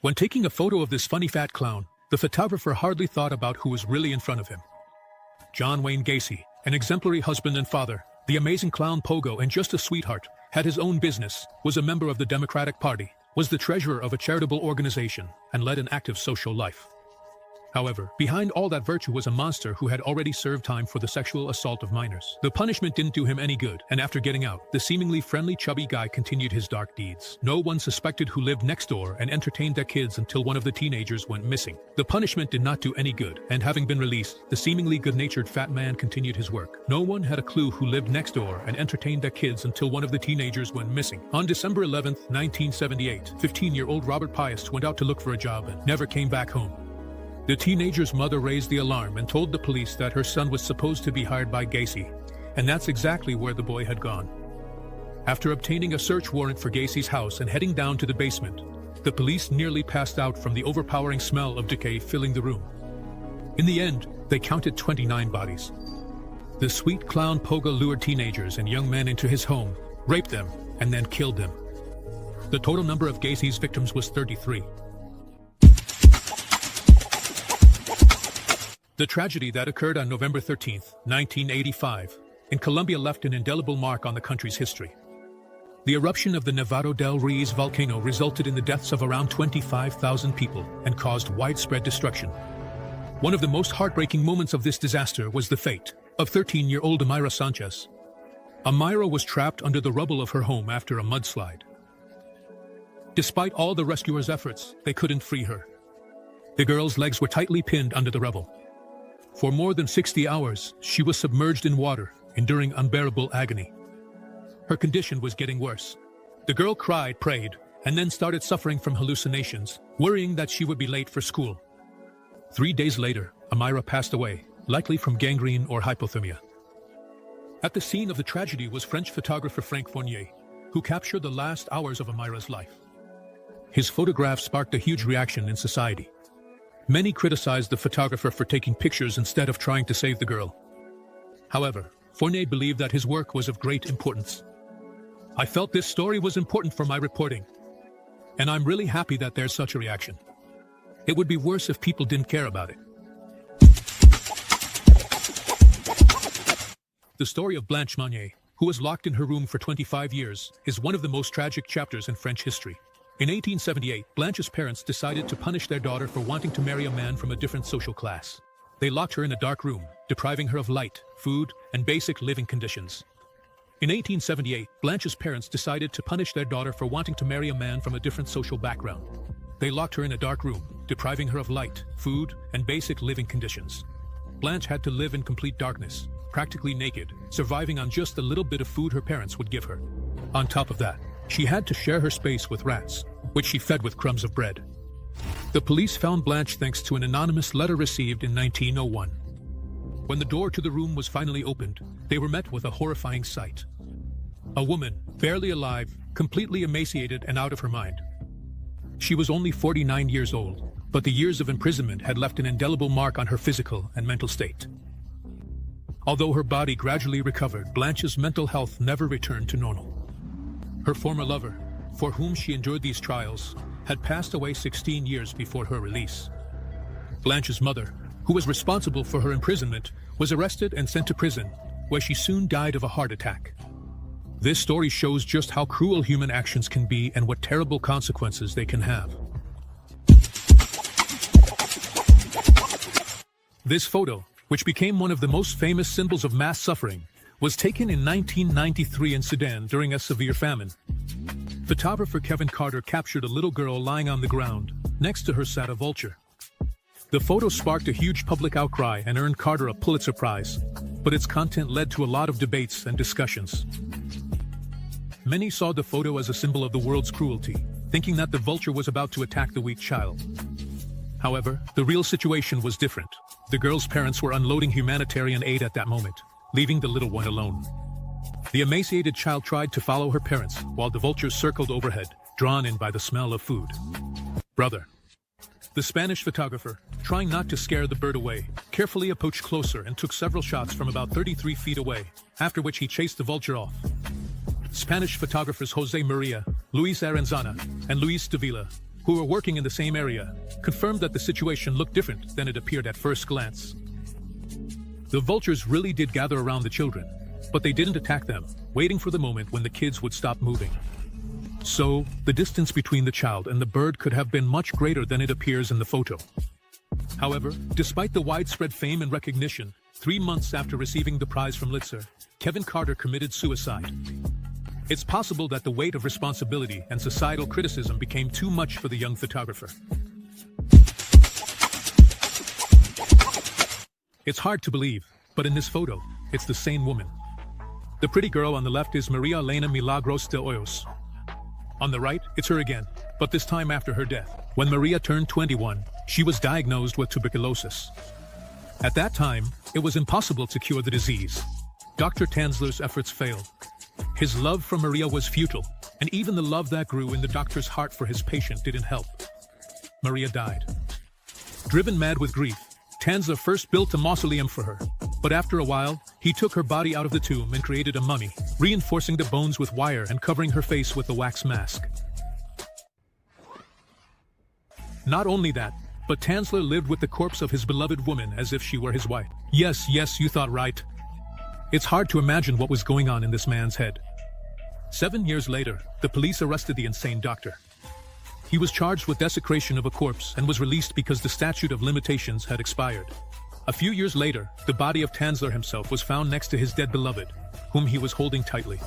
When taking a photo of this funny fat clown, the photographer hardly thought about who was really in front of him. John Wayne Gacy, an exemplary husband and father, the amazing clown Pogo and just a sweetheart, had his own business, was a member of the Democratic Party, was the treasurer of a charitable organization, and led an active social life. However, behind all that virtue was a monster who had already served time for the sexual assault of minors. The punishment didn't do him any good, and after getting out, the seemingly friendly chubby guy continued his dark deeds. No one suspected who lived next door and entertained their kids until one of the teenagers went missing. The punishment did not do any good, and having been released, the seemingly good-natured fat man continued his work. No one had a clue who lived next door and entertained their kids until one of the teenagers went missing. On December 11, 1978, 15-year-old Robert Pius went out to look for a job and never came back home. The teenager's mother raised the alarm and told the police that her son was supposed to be hired by Gacy, and that's exactly where the boy had gone. After obtaining a search warrant for Gacy's house and heading down to the basement, the police nearly passed out from the overpowering smell of decay filling the room. In the end, they counted 29 bodies. The sweet clown Pogo lured teenagers and young men into his home, raped them, and then killed them. The total number of Gacy's victims was 33. The tragedy that occurred on November 13, 1985, in Colombia left an indelible mark on the country's history. The eruption of the Nevado del Ruiz volcano resulted in the deaths of around 25,000 people and caused widespread destruction. One of the most heartbreaking moments of this disaster was the fate of 13-year-old Amira Sanchez. Amira was trapped under the rubble of her home after a mudslide. Despite all the rescuers' efforts, they couldn't free her. The girl's legs were tightly pinned under the rubble. For more than 60 hours, she was submerged in water, enduring unbearable agony. Her condition was getting worse. The girl cried, prayed, and then started suffering from hallucinations, worrying that she would be late for school. 3 days later, Amira passed away, likely from gangrene or hypothermia. At the scene of the tragedy was French photographer Frank Fournier, who captured the last hours of Amira's life. His photograph sparked a huge reaction in society. Many criticized the photographer for taking pictures instead of trying to save the girl. However, Fournier believed that his work was of great importance. "I felt this story was important for my reporting, and I'm really happy that there's such a reaction. It would be worse if people didn't care about it." The story of Blanche Monnier, who was locked in her room for 25 years, is one of the most tragic chapters in French history. In 1878, Blanche's parents decided to punish their daughter for wanting to marry a man from a different social class. They locked her in a dark room, depriving her of light, food, and basic living conditions. In 1878, Blanche's parents decided to punish their daughter for wanting to marry a man from a different social background. They locked her in a dark room, depriving her of light, food, and basic living conditions. Blanche had to live in complete darkness, practically naked, surviving on just the little bit of food her parents would give her. On top of that, she had to share her space with rats, which she fed with crumbs of bread. The police found Blanche thanks to an anonymous letter received in 1901. When the door to the room was finally opened, they were met with a horrifying sight. A woman, barely alive, completely emaciated and out of her mind. She was only 49 years old, but the years of imprisonment had left an indelible mark on her physical and mental state. Although her body gradually recovered, Blanche's mental health never returned to normal. Her former lover, for whom she endured these trials, had passed away 16 years before her release. Blanche's mother, who was responsible for her imprisonment, was arrested and sent to prison, where she soon died of a heart attack. This story shows just how cruel human actions can be and what terrible consequences they can have. This photo, which became one of the most famous symbols of mass suffering, was taken in 1993 in Sudan during a severe famine. Photographer Kevin Carter captured a little girl lying on the ground. Next to her sat a vulture. The photo sparked a huge public outcry and earned Carter a Pulitzer Prize, but its content led to a lot of debates and discussions. Many saw the photo as a symbol of the world's cruelty, thinking that the vulture was about to attack the weak child. However, the real situation was different. The girl's parents were unloading humanitarian aid at that moment, leaving the little one alone. The emaciated child tried to follow her parents, while the vultures circled overhead, drawn in by the smell of food. "Brother." The Spanish photographer, trying not to scare the bird away, carefully approached closer and took several shots from about 33 feet away, after which he chased the vulture off. Spanish photographers José María, Luis Arenzana, and Luis Davila, who were working in the same area, confirmed that the situation looked different than it appeared at first glance. The vultures really did gather around the children, but they didn't attack them, waiting for the moment when the kids would stop moving. So, the distance between the child and the bird could have been much greater than it appears in the photo. However, despite the widespread fame and recognition, 3 months after receiving the prize from Litzer, Kevin Carter committed suicide. It's possible that the weight of responsibility and societal criticism became too much for the young photographer. It's hard to believe, but in this photo, it's the same woman. The pretty girl on the left is Maria Elena Milagros de Hoyos. On the right, it's her again, but this time after her death. When Maria turned 21, she was diagnosed with tuberculosis. At that time, it was impossible to cure the disease. Dr. Tanzler's efforts failed. His love for Maria was futile, and even the love that grew in the doctor's heart for his patient didn't help. Maria died. Driven mad with grief, Tanzler first built a mausoleum for her, but after a while, he took her body out of the tomb and created a mummy, reinforcing the bones with wire and covering her face with a wax mask. Not only that, but Tanzler lived with the corpse of his beloved woman as if she were his wife. Yes, you thought right. It's hard to imagine what was going on in this man's head. 7 years later, the police arrested the insane doctor. He was charged with desecration of a corpse and was released because the statute of limitations had expired. A few years later, the body of Tanzler himself was found next to his dead beloved, whom he was holding tightly.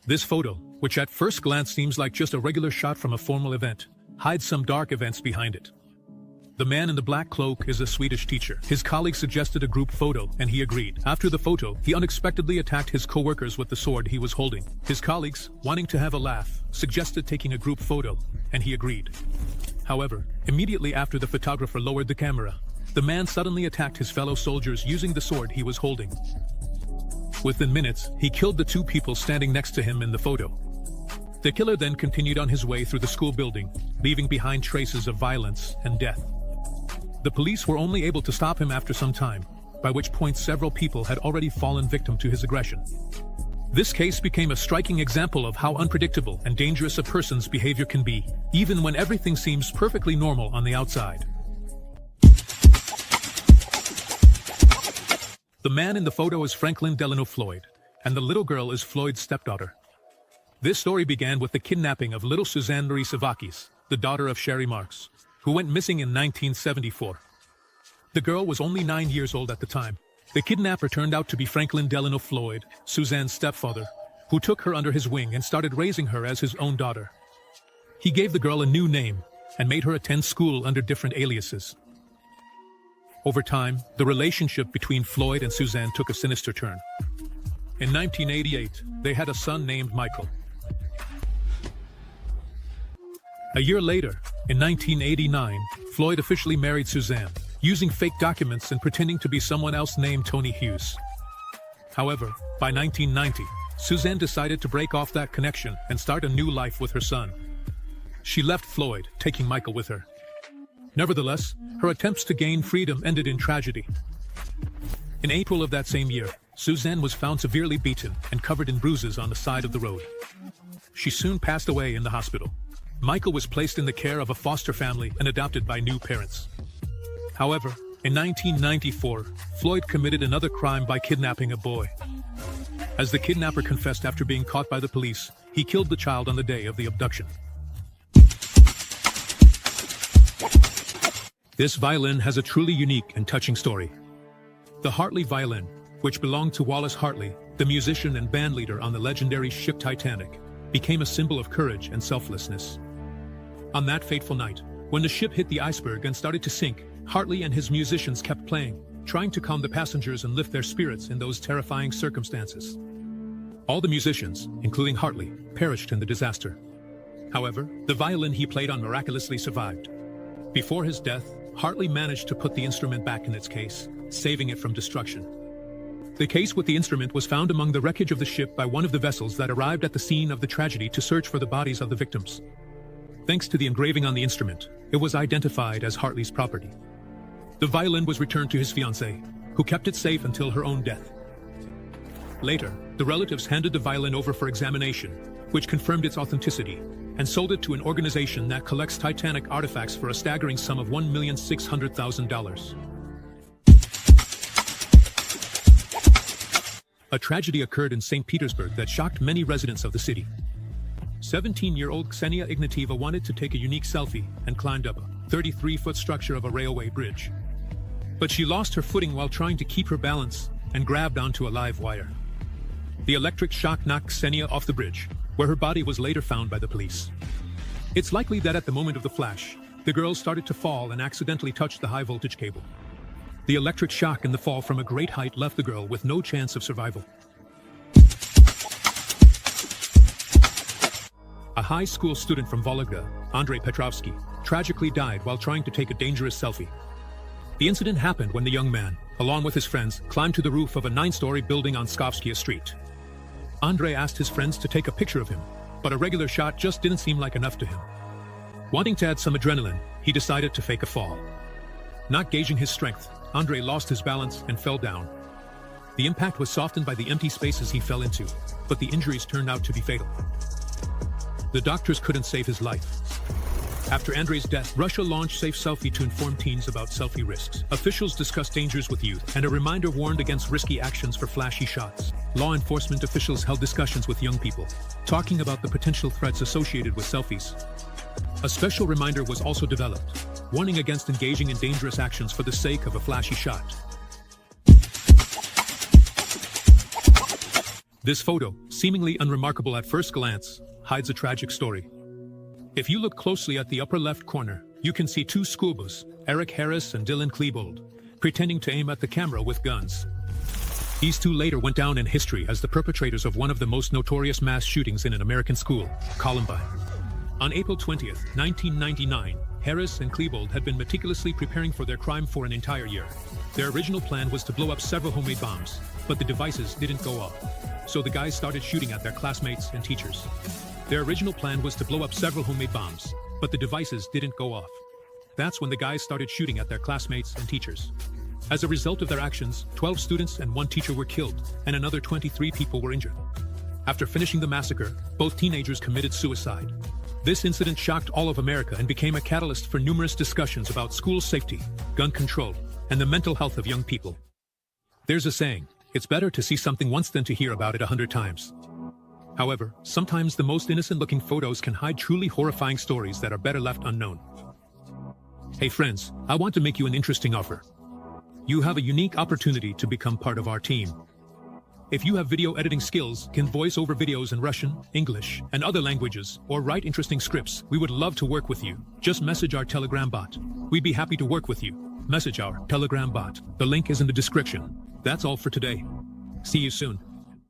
This photo, which at first glance seems like just a regular shot from a formal event, hides some dark events behind it. The man in the black cloak is a Swedish teacher. His colleague suggested a group photo, and he agreed. After the photo, he unexpectedly attacked his co-workers with the sword he was holding. His colleagues, wanting to have a laugh, suggested taking a group photo, and he agreed. However, immediately after the photographer lowered the camera, the man suddenly attacked his fellow soldiers using the sword he was holding. Within minutes, he killed the 2 people standing next to him in the photo. The killer then continued on his way through the school building, leaving behind traces of violence and death. The police were only able to stop him after some time, by which point several people had already fallen victim to his aggression. This case became a striking example of how unpredictable and dangerous a person's behavior can be, even when everything seems perfectly normal on the outside. The man in the photo is Franklin Delano Floyd, and the little girl is Floyd's stepdaughter. This story began with the kidnapping of little Suzanne Marie Savakis, the daughter of Sherry Marks, who went missing in 1974. The girl was only 9 years old at the time. The kidnapper turned out to be Franklin Delano Floyd, Suzanne's stepfather, who took her under his wing and started raising her as his own daughter. He gave the girl a new name and made her attend school under different aliases. Over time, the relationship between Floyd and Suzanne took a sinister turn. In 1988, they had a son named Michael. A year later, in 1989, Floyd officially married Suzanne, using fake documents and pretending to be someone else named Tony Hughes. However, by 1990, Suzanne decided to break off that connection and start a new life with her son. She left Floyd, taking Michael with her. Nevertheless, her attempts to gain freedom ended in tragedy. In April of that same year, Suzanne was found severely beaten and covered in bruises on the side of the road. She soon passed away in the hospital. Michael was placed in the care of a foster family and adopted by new parents. However, in 1994, Floyd committed another crime by kidnapping a boy. As the kidnapper confessed after being caught by the police, he killed the child on the day of the abduction. This violin has a truly unique and touching story. The Hartley violin, which belonged to Wallace Hartley, the musician and bandleader on the legendary ship Titanic, became a symbol of courage and selflessness. On that fateful night, when the ship hit the iceberg and started to sink, Hartley and his musicians kept playing, trying to calm the passengers and lift their spirits in those terrifying circumstances. All the musicians, including Hartley, perished in the disaster. However, the violin he played on miraculously survived. Before his death, Hartley managed to put the instrument back in its case, saving it from destruction. The case with the instrument was found among the wreckage of the ship by one of the vessels that arrived at the scene of the tragedy to search for the bodies of the victims. Thanks to the engraving on the instrument, it was identified as Hartley's property. The violin was returned to his fiancée, who kept it safe until her own death. Later, the relatives handed the violin over for examination, which confirmed its authenticity, and sold it to an organization that collects Titanic artifacts for a staggering sum of $1,600,000. A tragedy occurred in St. Petersburg that shocked many residents of the city. 17-year-old Ksenia Ignatieva wanted to take a unique selfie and climbed up a 33-foot structure of a railway bridge. But she lost her footing while trying to keep her balance and grabbed onto a live wire. The electric shock knocked Ksenia off the bridge, where her body was later found by the police. It's likely that at the moment of the flash, the girl started to fall and accidentally touched the high-voltage cable. The electric shock and the fall from a great height left the girl with no chance of survival. A high school student from Vologda, Andrei Petrovsky, tragically died while trying to take a dangerous selfie. The incident happened when the young man, along with his friends, climbed to the roof of a 9-story building on Skovskia Street. Andrei asked his friends to take a picture of him, but a regular shot just didn't seem like enough to him. Wanting to add some adrenaline, he decided to fake a fall. Not gauging his strength, Andrei lost his balance and fell down. The impact was softened by the empty spaces he fell into, but the injuries turned out to be fatal. The doctors couldn't save his life. After Andrei's death, Russia launched Safe Selfie to inform teens about selfie risks. Officials discussed dangers with youth, and a reminder warned against risky actions for flashy shots. Law enforcement officials held discussions with young people, talking about the potential threats associated with selfies. A special reminder was also developed, warning against engaging in dangerous actions for the sake of a flashy shot. This photo, seemingly unremarkable at first glance, hides a tragic story. If you look closely at the upper left corner, you can see two schoolboys, Eric Harris and Dylan Klebold, pretending to aim at the camera with guns. These two later went down in history as the perpetrators of one of the most notorious mass shootings in an American school, Columbine. On April 20th, 1999, Harris and Klebold had been meticulously preparing for their crime for an entire year. Their original plan was to blow up several homemade bombs, but the devices didn't go off. So the guys started shooting at their classmates and teachers. Their original plan was to blow up several homemade bombs, but the devices didn't go off. That's when the guys started shooting at their classmates and teachers. As a result of their actions, 12 students and 1 teacher were killed, and another 23 people were injured. After finishing the massacre, both teenagers committed suicide. This incident shocked all of America and became a catalyst for numerous discussions about school safety, gun control, and the mental health of young people. There's a saying, it's better to see something once than to hear about it 100 times. However, sometimes the most innocent-looking photos can hide truly horrifying stories that are better left unknown. Hey friends, I want to make you an interesting offer. You have a unique opportunity to become part of our team. If you have video editing skills, can voice over videos in Russian, English, and other languages, or write interesting scripts, we would love to work with you. Just message our Telegram bot. We'd be happy to work with you. Message our Telegram bot. The link is in the description. That's all for today. See you soon.